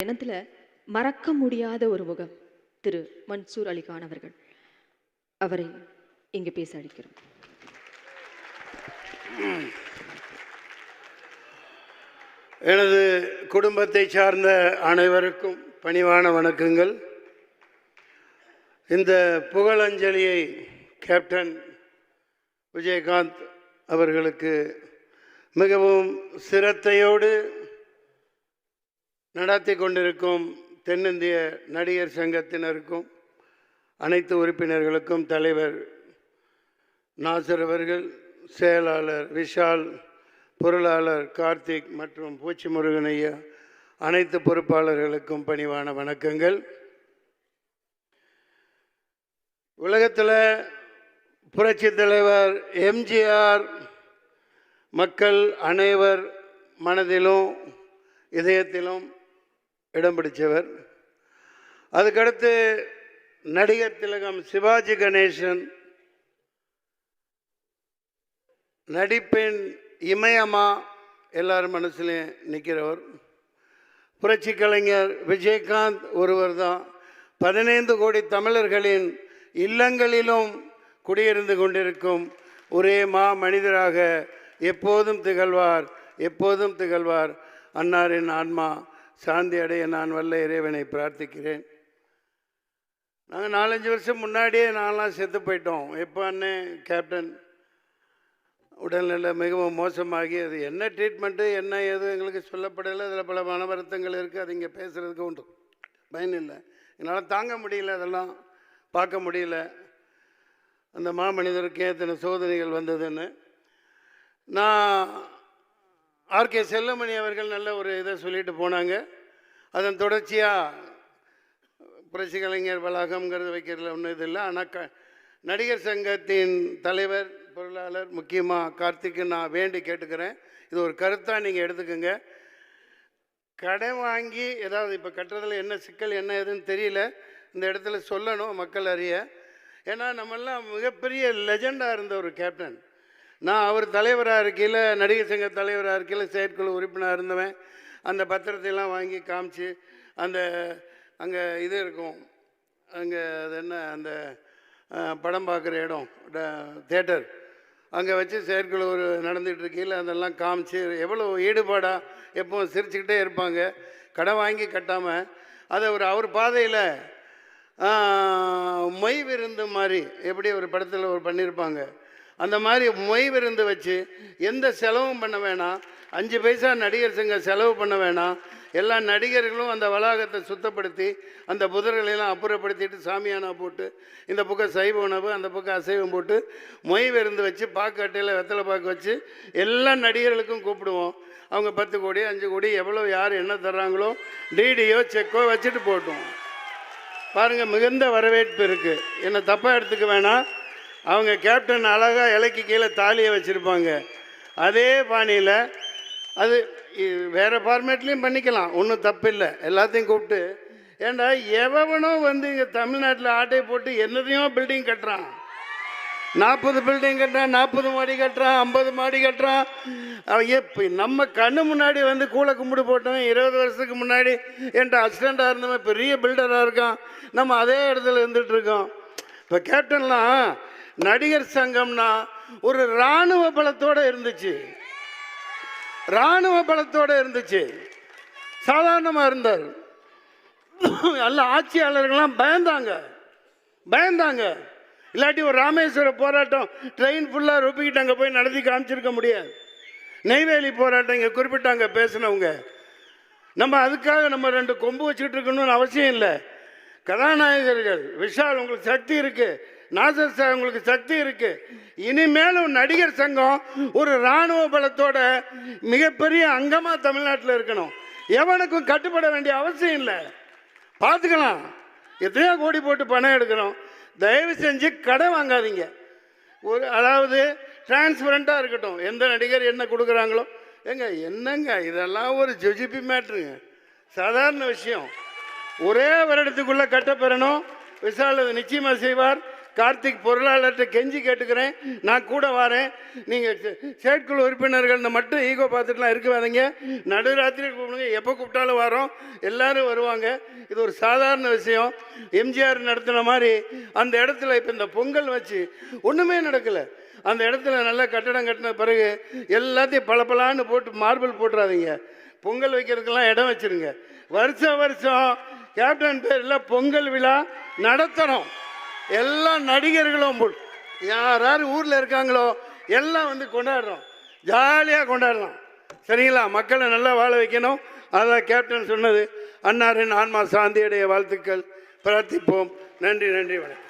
பயணத்தில் மறக்க முடியாத ஒரு முகம் திரு மன்சூர் அலிகான் அவர்கள். அவரை இங்கே பேச அழைக்கிறோம். எனது குடும்பத்தை சார்ந்த அனைவருக்கும் பணிவான வணக்கங்கள். இந்த புகழஞ்சலியை கேப்டன் விஜயகாந்த் அவர்களுக்கு மிகவும் சிரத்தையோடு நடத்தி கொண்டிருக்கும் தென்னிந்திய நடிகர் சங்கத்தினருக்கும் அனைத்து உறுப்பினர்களுக்கும் தலைவர் நாசர் அவர்கள், செயலாளர் விஷால், பொருளாளர் கார்த்திக் மற்றும் பூச்சி முருகன் ஐயா, அனைத்து பொறுப்பாளர்களுக்கும் பணிவான வணக்கங்கள். உலகத்தில் புரட்சி தலைவர் எம்ஜிஆர் மக்கள் அனைவர் மனதிலும் இதயத்திலும் இடம் பிடித்தவர். அதுக்கடுத்து நடிகர் திலகம் சிவாஜி கணேசன் நடிப்பின் இமயமா எல்லார் மனசுலையும் நிற்கிறவர். புரட்சி கலைஞர் விஜயகாந்த் ஒருவர் தான் 15 கோடி தமிழர்களின் இல்லங்களிலும் குடியிருந்து கொண்டிருக்கும் ஒரே மனிதராக எப்போதும் திகழ்வார், எப்போதும் திகழ்வார். அன்னாரின் ஆன்மா சாந்தி அடைய நான் வல்ல இறைவனை பிரார்த்திக்கிறேன். நாங்கள் 4-5 வருஷம் முன்னாடியே நான்லாம் செத்து போயிட்டோம். எப்போ அண்ணன் கேப்டன் உடல்நிலை மிகவும் மோசமாகி அது என்ன ட்ரீட்மெண்ட்டு என்ன ஏது எங்களுக்கு சொல்லப்படலை. அதில் பல மன வருத்தங்கள் இருக்குது. அது இங்கே பேசுகிறதுக்கு உண்டு பயன் இல்லை. என்னால் தாங்க முடியல, அதெல்லாம் பார்க்க முடியல. அந்த மாமனிதருக்கு எத்தனை சோதனைகள் வந்ததுன்னு. நான் ஆர்கே செல்லமணி அவர்கள் நல்ல ஒரு இதை சொல்லிட்டு போனாங்க. அதன் தொடர்ச்சியாக புரட்சி கலைஞர் வளாகம்ங்கிறது வைக்கிறதுல ஒன்றும் இது இல்லை. ஆனால் நடிகர் சங்கத்தின் தலைவர், பொருளாளர், முக்கியமாக கார்த்திக்கு நான் வேண்டி கேட்டுக்கிறேன், இது ஒரு கருத்தாக நீங்கள் எடுத்துக்கோங்க. கடன் வாங்கி ஏதாவது இப்போ கட்டுறதுல என்ன சிக்கல் என்ன ஏதுன்னு தெரியல, இந்த இடத்துல சொல்லணும் மக்கள் அறிய. ஏன்னா நம்மெல்லாம் மிகப்பெரிய லெஜெண்டாக இருந்த ஒரு கேப்டன். நான் அவர் தலைவராக இருக்கையில், நடிகர் சங்க தலைவராக இருக்கையில் செயற்குழு உறுப்பினராக இருந்தவன். அந்த பத்திரத்தையெல்லாம் வாங்கி காமிச்சு, அந்த அங்கே இது இருக்கும், அங்கே அது என்ன அந்த படம் பார்க்குற இடம் தேட்டர், அங்கே வச்சு செயற்குழு நடந்துகிட்டு இருக்கையில் அதெல்லாம் காமிச்சு எவ்வளோ ஈடுபாடாக எப்போவும் சிரிச்சுக்கிட்டே இருப்பாங்க. கடன் வாங்கி கட்டாமல் அதை அவர் பாதையில் மொய் விருந்து மாதிரி எப்படி ஒரு படத்தில் பண்ணியிருப்பாங்க, அந்த மாதிரி மொய் விருந்து வச்சு எந்த செலவும் பண்ண வேணாம், 5 பைசா நடிகர் சங்க செலவு பண்ண வேணாம். எல்லா நடிகர்களும் அந்த வளாகத்தை சுத்தப்படுத்தி அந்த புதர்களெல்லாம் அப்புறப்படுத்திட்டு சாமியானா போட்டு, இந்த பக்கம் சைவ உணவு அந்த பக்கம் அசைவம் போட்டு மொய் விருந்து வச்சு பாக்கு அட்டையில் வெத்தலை பாக்கு வச்சு எல்லா நடிகர்களுக்கும் கூப்பிடுவோம். அவங்க 10 கோடி 5 கோடி எவ்வளோ யார் என்ன தர்றாங்களோ டிடியோ செக்கோ வச்சுட்டு போட்டோம். பாருங்கள், மிகுந்த வரவேற்பு இருக்குது. என்னை தப்பாக எடுத்துக்க வேணாம். அவங்க கேப்டன் அழகாக இலைக்கு கீழே தாலியை வச்சுருப்பாங்க. அதே பாணியில் அது வேறு ஃபார்மேட்லேயும் பண்ணிக்கலாம், ஒன்றும் தப்பு இல்லை. எல்லாத்தையும் கூப்பிட்டு, ஏண்டா எவனோ இங்கே தமிழ்நாட்டில் ஆட்டை போட்டு என்னதையும் பில்டிங் கட்டுறான். 40 பில்டிங் கட்டுறான், 40 மாடி கட்டுறான், 50 மாடி கட்டுறான். இப்போ நம்ம கண்ணு முன்னாடி கூளை கும்பிடு போட்டவன் 20 வருஷத்துக்கு முன்னாடி என்கிட்ட அசிஸ்டண்ட்டாக இருந்தவன் பெரிய பில்டராக இருக்கான். நம்ம அதே இடத்துல இருந்துகிட்ருக்கோம். இப்போ கேப்டன்லாம் நடிகர் சங்கம்னா ஒரு இராணுவ பலத்தோடு இருந்துச்சு, இராணுவ பலத்தோடு இருந்துச்சு. சாதாரணமாக இருந்தார். எல்லா ஆட்சியாளர்கள்லாம் பயந்தாங்க. இல்லாட்டி ஒரு ராமேஸ்வர போராட்டம் ட்ரெயின் ஃபுல்லாக ரொப்பிக்கிட்டு அங்கே போய் நடத்தி காமிச்சிருக்க முடியாது. நெய்வேலி போராட்டம் இங்கே குறிப்பிட்டாங்க பேசினவங்க. நம்ம அதுக்காக நம்ம 2 கொம்பு வச்சுக்கிட்டு இருக்கணும்னு அவசியம் இல்லை. கதாநாயகர்கள் விஷால் உங்களுக்கு சக்தி இருக்குது, நாசர் சார் உங்களுக்கு சக்தி இருக்கு. இனிமேலும் நடிகர் சங்கம் ஒரு இராணுவ பலத்தோட மிகப்பெரிய அங்கமா தமிழ்நாட்டில் இருக்கணும். எவனுக்கும் கட்டுப்பட வேண்டிய அவசியம் இல்லை. பார்த்துக்கலாம், எத்தனையோ கோடி போட்டு பணம் எடுக்கிறோம். தயவு செஞ்சு கடன் வாங்காதீங்க. அதாவது டிரான்ஸ்பரண்டாக இருக்கட்டும். எந்த நடிகர் என்ன கொடுக்குறாங்களோ என்னங்க இதெல்லாம் ஒரு ஜுஜிபி மேட்ருங்க, சாதாரண விஷயம். ஒரே வருடத்துக்குள்ளே கட்டப்பெறணும். விஷால் நிச்சயமாக செய்வார். கார்த்திக் பொருளாளர்கிட்ட கெஞ்சி கேட்டுக்கிறேன், நான் கூட வரேன். நீங்கள் செயற்குழு உறுப்பினர்கள் மட்டும் ஈகோ பார்த்துட்டுலாம் இருக்காதீங்க. நடுராத்திரி கூப்பிடுங்க, எப்போ கூப்பிட்டாலும் வரோம், எல்லாரும் வருவாங்க. இது ஒரு சாதாரண விஷயம். எம்ஜிஆர் நடத்தின மாதிரி அந்த இடத்துல இப்போ இந்த பொங்கல் வச்சு ஒன்றுமே நடக்கலை. அந்த இடத்துல நல்லா கட்டடம் கட்டின பிறகு எல்லாத்தையும் பளபளான்னு போட்டு மார்பிள் போட்டுறாதீங்க. பொங்கல் வைக்கிறதுக்கெல்லாம் இடம் வச்சுருங்க. வருஷம் வருஷம் கேப்டன் பேரில் பொங்கல் விழா நடத்தணும். எல்லா நடிகர்களும் யார் யார் ஊரில் இருக்காங்களோ எல்லாம் வந்து கொண்டாடுறோம், ஜாலியாக கொண்டாடலாம். சரிங்களா? மக்களை நல்லா வாழ வைக்கணும். அதான் கேப்டன் சொன்னது. அன்னாரின் ஆன்மா சாந்தியுடைய வாழ்த்துக்கள். பிரார்த்திப்போம். நன்றி, நன்றி, வணக்கம்.